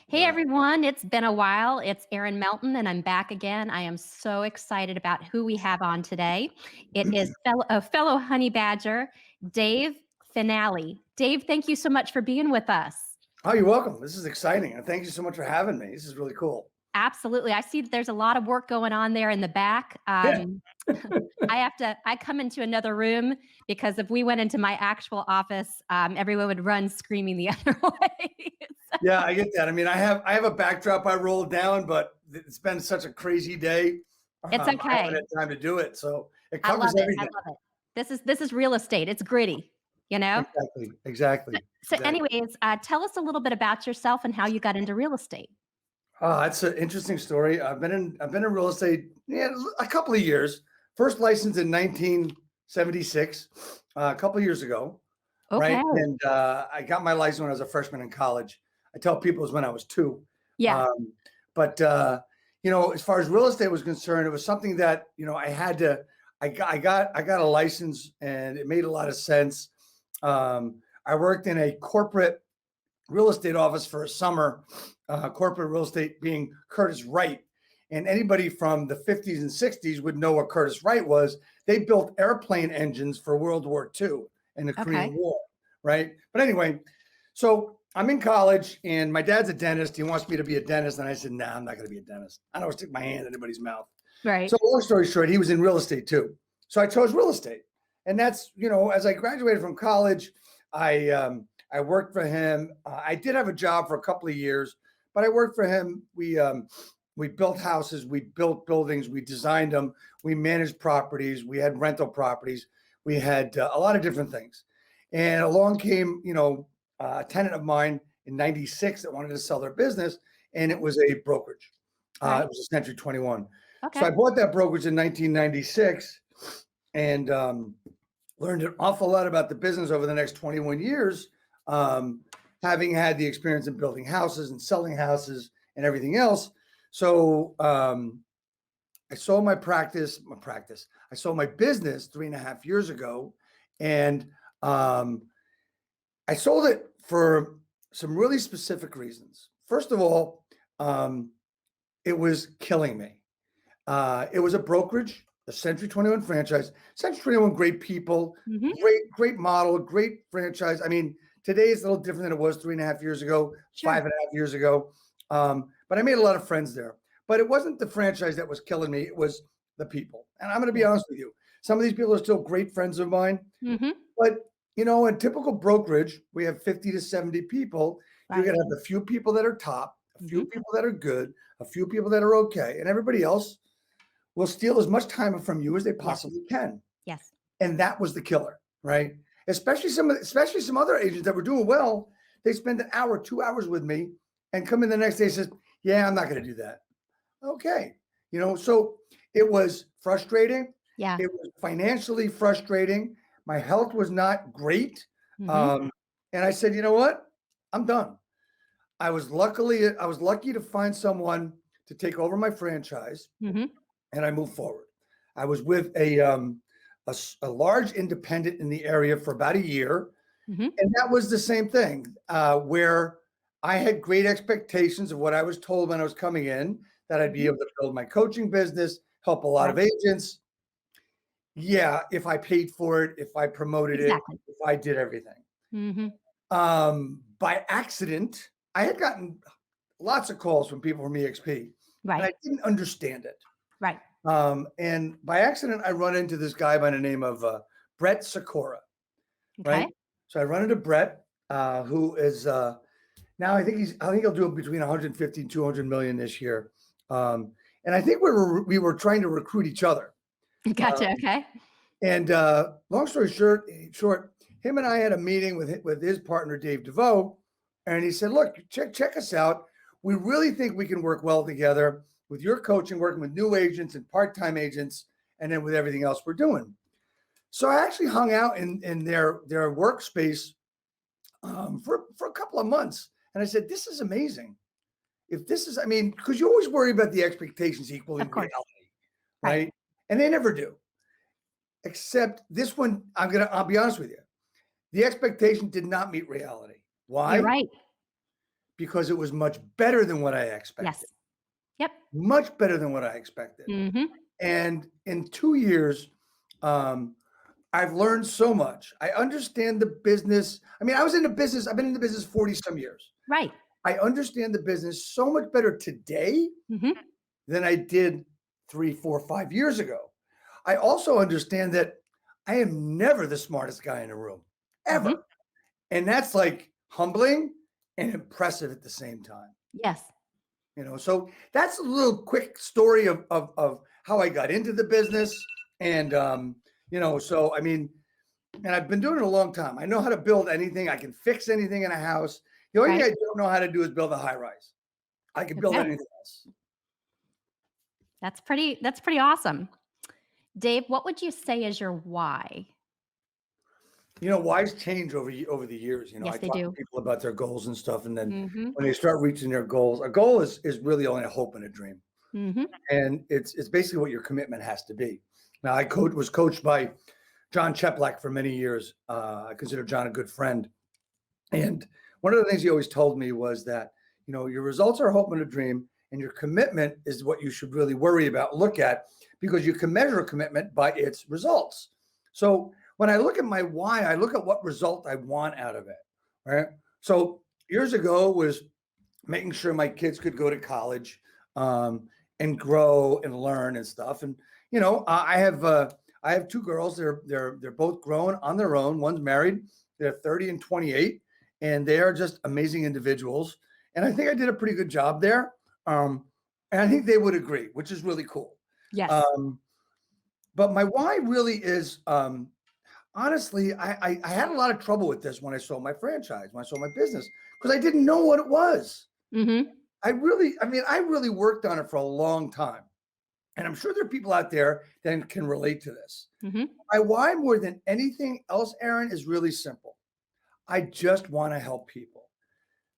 Hey everyone, it's been a while. It's Erin Melton, and I'm back again. I am so excited about who we have on today. It is a fellow honey badger, Dave Fanale. Dave, thank you so much for being with us. Oh, you're welcome. This is exciting. And thank you so much for having me. This is really cool. Absolutely. I see that there's a lot of work going on there in the back. Yeah. I come into another room because if we went into my actual office, everyone would run screaming the other way. Yeah, I get that. I mean, I have a backdrop I rolled down, but it's been such a crazy day. It's I haven't okay. had time to do it. So it I covers love it. I everything. love it. This is real estate. It's gritty, you know? Exactly. Exactly. So Exactly. anyways, tell us a little bit about yourself and how you got into real estate. That's an interesting story. I've been in real estate, yeah, a couple of years. First licensed in 1976, a couple of years ago, right? Okay. And I got my license when I was a freshman in college. I tell people it was when I was two. Yeah. Um, but as far as real estate was concerned, it was something that I had to. I got a license, and it made a lot of sense. I worked in a corporate real estate office for a summer, corporate real estate being Curtis Wright. And anybody from the 50s and 60s would know what Curtis Wright was. They built airplane engines for World War II and the Korean Okay. War, right? But anyway, so I'm in college and my dad's a dentist. He wants me to be a dentist. And I said, nah, I'm not going to be a dentist. I don't want to stick my hand in anybody's mouth. Right. So long story short, he was in real estate too. So I chose real estate. And that's, as I graduated from college, I worked for him. I did have a job for a couple of years, but I worked for him. We built houses, we built buildings, we designed them, we managed properties, we had rental properties, we had a lot of different things. And along came, a tenant of mine in '96 that wanted to sell their business, and it was a brokerage. It Right. was a Century 21. So Okay. I bought that brokerage in 1996, and learned an awful lot about the business over the next 21 years, um, having had the experience in building houses and selling houses and everything else. So I sold my practice. I sold my business 3.5 years ago, and um, I sold it for some really specific reasons. First of all, um, it was killing me. It was a brokerage, a Century 21 franchise. Century 21, great people, Hmm. great model, great franchise. I mean, today is a little different than it was 3.5 years ago, Sure. 5.5 years ago. But I made a lot of friends there. But it wasn't the franchise that was killing me, it was the people. And I'm going to be Yeah. honest with you. Some of these people are still great friends of mine. Hmm. But, in typical brokerage, we have 50 to 70 people. You're Right. going to have a few people that are top, a few Hmm. people that are good, a few people that are okay, and everybody else will steal as much time from you as they Yes. possibly can. Yes. And that was the killer, right? Especially some other agents that were doing well, they spend an hour, 2 hours with me and come in the next day and says, yeah, I'm not going to do that. Okay. So it was frustrating. Yeah. It was financially frustrating. My health was not great. Hmm. Um, and I said, you know what? I'm done. I was lucky to find someone to take over my franchise, Hmm. and I moved forward. I was with a large independent in the area for about a year, Hmm. and that was the same thing, where I had great expectations of what I was told when I was coming in, that I'd be Hmm. able to build my coaching business, help a lot Right. of agents. Yeah, if I paid for it, if I promoted it, Exactly. if I did everything. Hmm. By accident, I had gotten lots of calls from people from EXP, and Right. I didn't understand it. Right. And by accident, I run into this guy by the name of Brett Sikora, Okay. right? So I run into Brett, who is now I think he'll do between 150 and 200 million this year. And I think we were trying to recruit each other. Gotcha. Um, Okay. and long story short, him and I had a meeting with his partner Dave DeVoe, and he said, "Look, check us out. We really think we can work well together with your coaching, working with new agents and part-time agents, and then with everything else we're doing." So I actually hung out in their workspace for a couple of months, and I said, "This is amazing. If this is, I mean, because you always worry about the expectations equaling Of course. reality, Right. right? And they never do. Except this one, I'll be honest with you. The expectation did not meet reality. You're Why? right. because it was much better than what I Yes. expected. Yep. Much better than what I expected. Mhm. And in 2 years, um, I've learned so much. I understand the business. I mean, I've been in the business 40 some years. Right. I understand the business so much better today Mhm. than I did 3, 4, 5 years ago. I also understand that I am never the smartest guy in the room, ever. Mhm. And that's like humbling and impressive at the same time. Yes. So that's a little quick story of how I got into the business. And, so I mean, and I've been doing it a long time. I know how to build anything. I can fix anything in a house. The only thing Right. I don't know how to do is build a high rise. I can build Okay. anything else. That's pretty awesome. Dave, what would you say is your why? Whys change over the years. I Yes, they talk to do. people about their goals and stuff, and then Mhm. when they start reaching their goals, a goal is really only a hope and a dream, Mhm. and it's basically what your commitment has to be. Now, was coached by John Cheplack for many years. I consider John a good friend, and one of the things he always told me was that your results are a hope and a dream, and your commitment is what you should really worry about, look at, because you can measure a commitment by its results. So when I look at my why, I look at what result I want out of it. Right. So years ago was making sure my kids could go to college, um, and grow and learn and stuff. And I have two girls. They're both grown on their own. One's married. They're 30 and 28, and they are just amazing individuals. And I think I did a pretty good job there. And I think they would agree, which is really cool. Yes. Um, but my why really is, honestly, I had a lot of trouble with this when I sold my franchise, when I sold my business, because I didn't know what it was. Mhm. I really worked on it for a long time. And I'm sure there are people out there that can relate to this. Mhm. My why more than anything else, Aaron, is really simple. I just want to help people.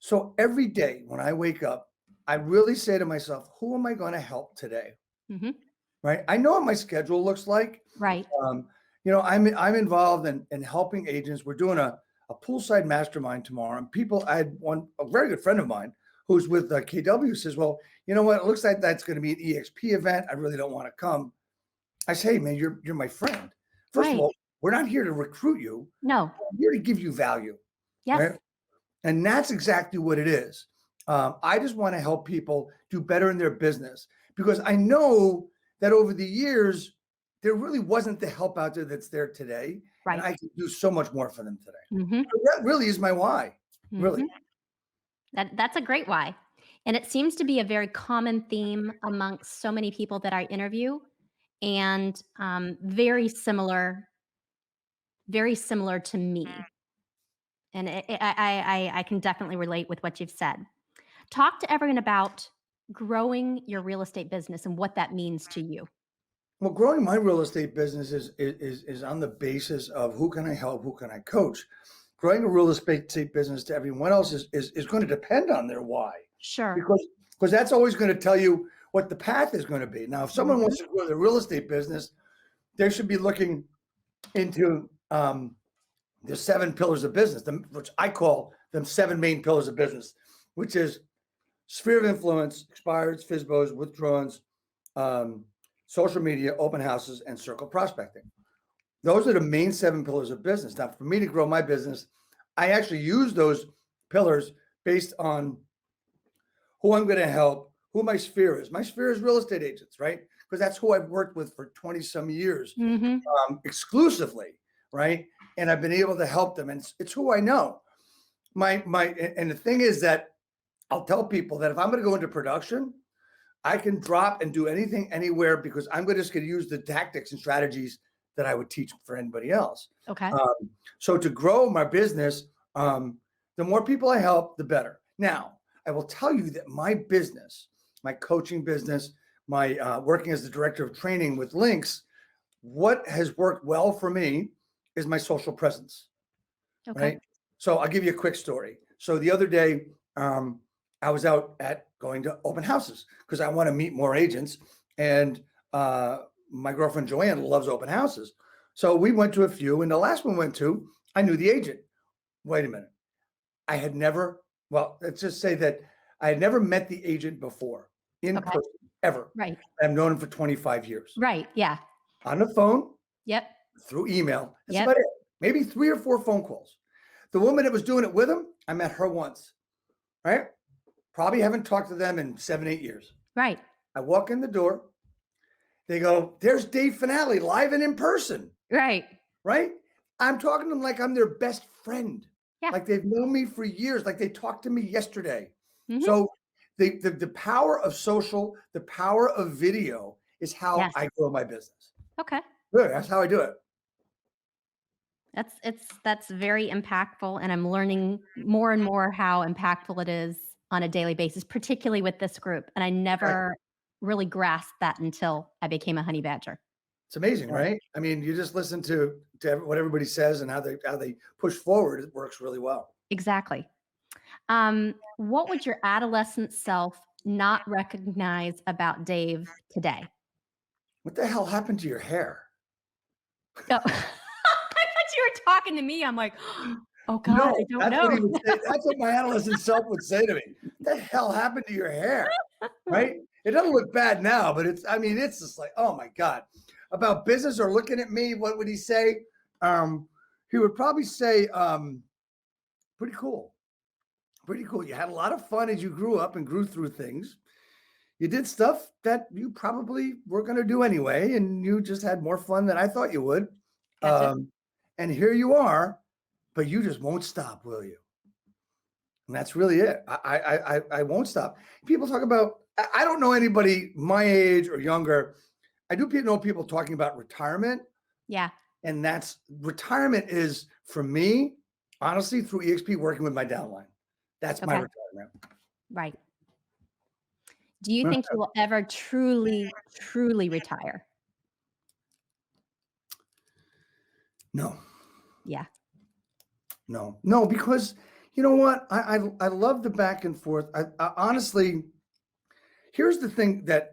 So every day when I wake up, I really say to myself, who am I going to help today? Mhm. Right. I know what my schedule looks like. Right. Um, I'm involved in helping agents. We're doing a poolside mastermind tomorrow, and I had a very good friend of mine who's with KW says, well, you know what? It looks like that's going to be an EXP event. I really don't want to come. I say, hey, man, you're my friend. First of Right. all, we're not here to recruit you. No. We're here to give you value, right? Yes. And that's exactly what it is. I just want to help people do better in their business because I know that over the years, there really wasn't the help out there that's there today. And Right. I can do so much more for them today. Mhm. So that really is my why. Really. Mhm. That's a great why. And it seems to be a very common theme amongst so many people that I interview and very similar to me. And I can definitely relate with what you've said. Talk to everyone about growing your real estate business and what that means to you. Well, growing my real estate business is on the basis of who can I help, who can I coach. Growing a real estate business to everyone else is going to depend on their why, Sure. because that's always going to tell you what the path is going to be. Now, if someone Mhm. wants to grow their real estate business, they should be looking into the 7 pillars of business, which I call them 7 main pillars of business, which is sphere of influence, expireds, FISBOs, withdrawals, um, social media, open houses, and circle prospecting. Those are the main 7 pillars of business. Now, for me to grow my business, I actually use those pillars based on who I'm going to help, who my sphere is. My sphere is real estate agents, right? Because that's who I've worked with for 20 some years, Mhm. exclusively, right? And I've been able to help them, and it's who I know. And the thing is that I'll tell people that if I'm going to go into production, I can drop and do anything anywhere because just going to use the tactics and strategies that I would teach for anybody else. Okay. So to grow my business, the more people I help, the better. Now, I will tell you that my business, my coaching business, my working as the director of training with Links, what has worked well for me is my social presence, Okay. right? So I'll give you a quick story. So the other day, I was out going to open houses because I want to meet more agents. And my girlfriend Joanne loves open houses. So we went to a few. And the last one we went to, I knew the agent. Wait a minute. I had never Well, let's just say that I had never met the agent before in Okay. person, ever. Right. I've known him for 25 years. Right. Yeah. On the phone, Yep. through email. That's Yep. about it. Maybe 3 or 4 phone calls. The woman that was doing it with him, I met her once, right? Probably haven't talked to them in 7, 8 years. Right. I walk in the door. They go, "There's Dave Fanale live and in person," Right. right? I'm talking to them like I'm their best friend, Yeah. like they've known me for years, like they talked to me yesterday. Mhm. So the power of social, the power of video is how Yes. I grow my business. Okay. Really, that's how I do it. That's very impactful, and I'm learning more and more how impactful it is on a daily basis, particularly with this group, and I Right. never really grasped that until I became a honey badger. It's amazing, So right? I mean, you just listen to what everybody says and how they push forward. It works really well. exactly. What would your adolescent self not recognize about Dave today? What the hell happened to your hair? Oh, I thought you were talking to me. I'm like, "Oh god, I No, don't that's what know." he would say. That's what my adolescent self would say to me. What the hell happened to your hair? Right? It doesn't look bad now, but I mean, it's just like, oh my God. About business or looking at me, what would he say? Um, he would probably say, pretty cool. Pretty cool. You had a lot of fun as you grew up and grew through things. You did stuff that you probably were going to do anyway, and you just had more fun than I thought you would. Gotcha. Um, and here you are, but you just won't stop, will you? And that's really it. I won't stop. People talk about. I don't know anybody my age or younger. I do know people talking about retirement, Yeah, and that's retirement is for me, honestly, through EXP working with my downline. That's my okay, retirement. right. Do you think you will ever truly, truly retire? No, Yeah, no, because you know what? I love the back and forth. I honestly, here's the thing that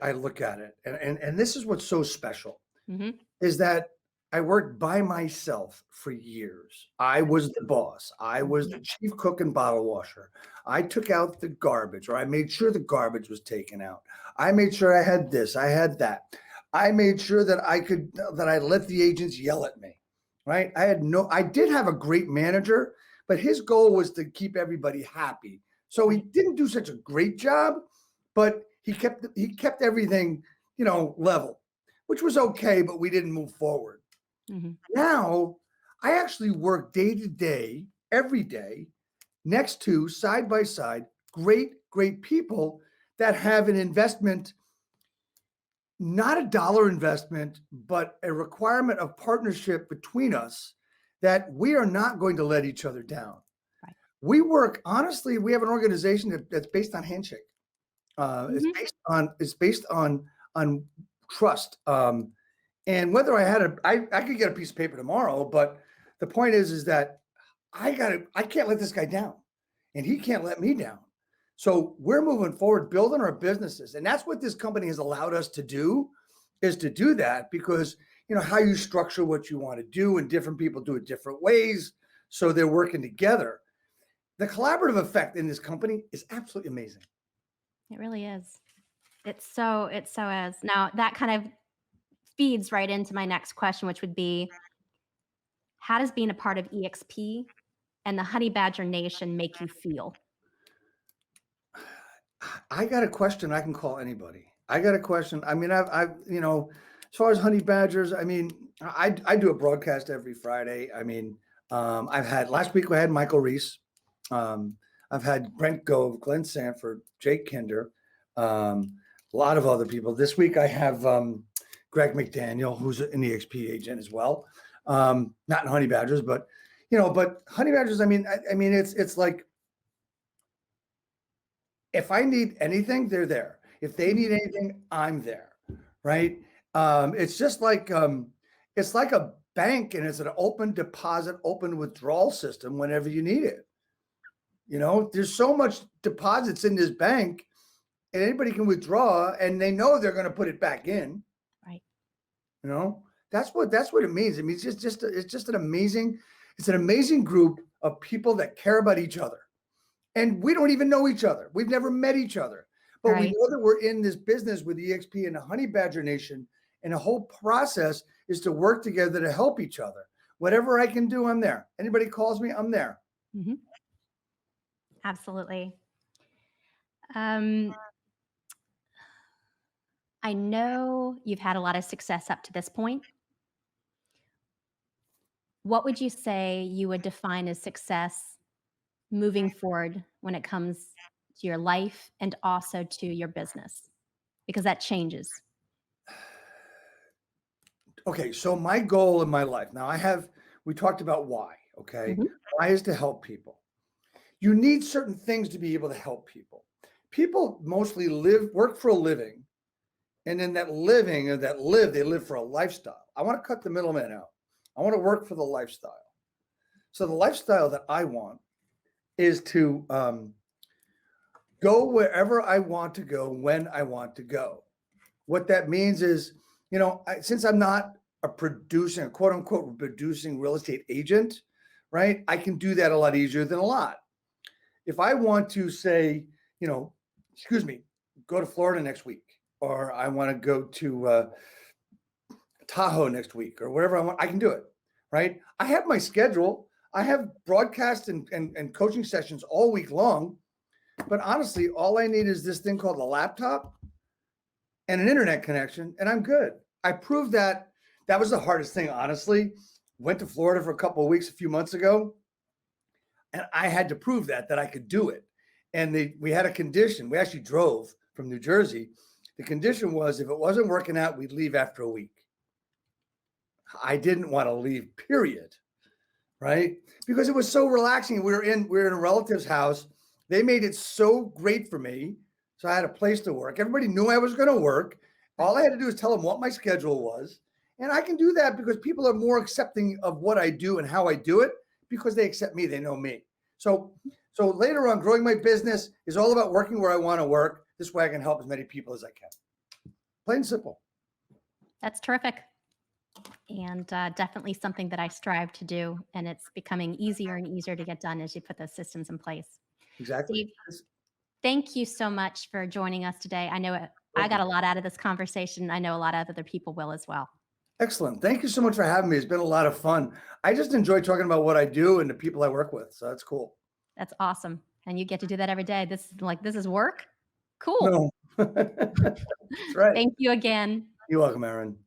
I look at it, and this is what's so special mhm, is that I worked by myself for years. I was the boss. I was mhm, the chief cook and bottle washer. I took out the garbage, or I made sure the garbage was taken out. I made sure I had this, I had that. I made sure that I let the agents yell at me. Right? I did have a great manager, but his goal was to keep everybody happy. So he right, didn't do such a great job, but he kept everything, level, which was okay, but we didn't move forward. mhm, Now, I actually work day to day, every day, next to side by side, great people that have an investment, not a dollar investment, but a requirement of partnership between us that we are not going to let each other down. right, We work, honestly, we have an organization that's based on handshake. It's mhm, based on trust. And whether I could get a piece of paper tomorrow, but the point is that I can't let this guy down, and he can't let me down. So we're moving forward, building our businesses, and that's what this company has allowed us to do, is to do that because how you structure what you want to do, and different people do it different ways, so they're working together. The collaborative effect in this company is absolutely amazing. it really is. It so is. Now, that kind of feeds right into my next question, which would be, how does being a part of EXP and the Honey Badger Nation make you feel? I got a question. I can call anybody. I got a question. I mean, as far as honey badgers, I mean, I do a broadcast every Friday. I mean, I've had last week we had Michael Reese. I've had Brent Gove, Glenn Sanford, Jake Kinder, a lot of other people. This week I have Greg McDaniel, who's an EXP agent as well. Not in honey badgers, but but honey badgers. I mean, it's like if I need anything, they're there. If they need Mhm, anything, I'm there. Right. It's like a bank, and it's an open deposit, open withdrawal system whenever you need it. There's so much deposits in this bank, and anybody can withdraw, and they know they're going to put it back in. right. You know, that's what it means. It means it's just an amazing group of people that care about each other. And we don't even know each other. We've never met each other. But we Right. know that we're in this business with EXP and the Honey Badger Nation. And the whole process is to work together to help each other. Whatever I can do, I'm there. Anybody calls me, I'm there. Mhm. Absolutely. Um, I know you've had a lot of success up to this point. What would you say you would define as success moving forward when it comes to your life and also to your business? Because that changes. Okay, so my goal in my life now, we talked about why. Okay, Mhm. why is to help people. You need certain things to be able to help people. People mostly work for a living, and in that living or that live, they live for a lifestyle. I want to cut the middleman out. I want to work for the lifestyle. So the lifestyle that I want is to go wherever I want to go when I want to go. What that means is, since I'm not a quote unquote producing real estate agent, right? I can do that a lot easier than a lot. If I want to say, you know, excuse me, go to Florida next week, or I want to go to Tahoe next week, or whatever I want, I can do it, right? I have my schedule. I have broadcast and coaching sessions all week long. But honestly, all I need is this thing called a laptop and an internet connection, and I'm good. I proved that. That was the hardest thing, honestly. Went to Florida for a couple of weeks a few months ago, and I had to prove that I could do it. And we had a condition. We actually drove from New Jersey. The condition was if it wasn't working out, we'd leave after a week. I didn't want to leave, period. Right? Because it was so relaxing. We were in a relative's house. They made it so great for me. So I had a place to work. Everybody knew I was going to work. All I had to do is tell them what my schedule was. And I can do that because people are more accepting of what I do and how I do it because they accept me. They know me. So later on, growing my business is all about working where I want to work. This way I can help as many people as I can. Plain and simple. That's terrific. And definitely something that I strive to do. And it's becoming easier and easier to get done as you put those systems in place. Exactly. Dave, thank you so much for joining us today. I know I got a lot out of this conversation. I know a lot of other people will as well. Excellent. Thank you so much for having me. It's been a lot of fun. I just enjoy talking about what I do and the people I work with. So that's cool. That's awesome. And you get to do that every day. This is work. Cool. No, that's right. Thank you again. You're welcome, Aaron.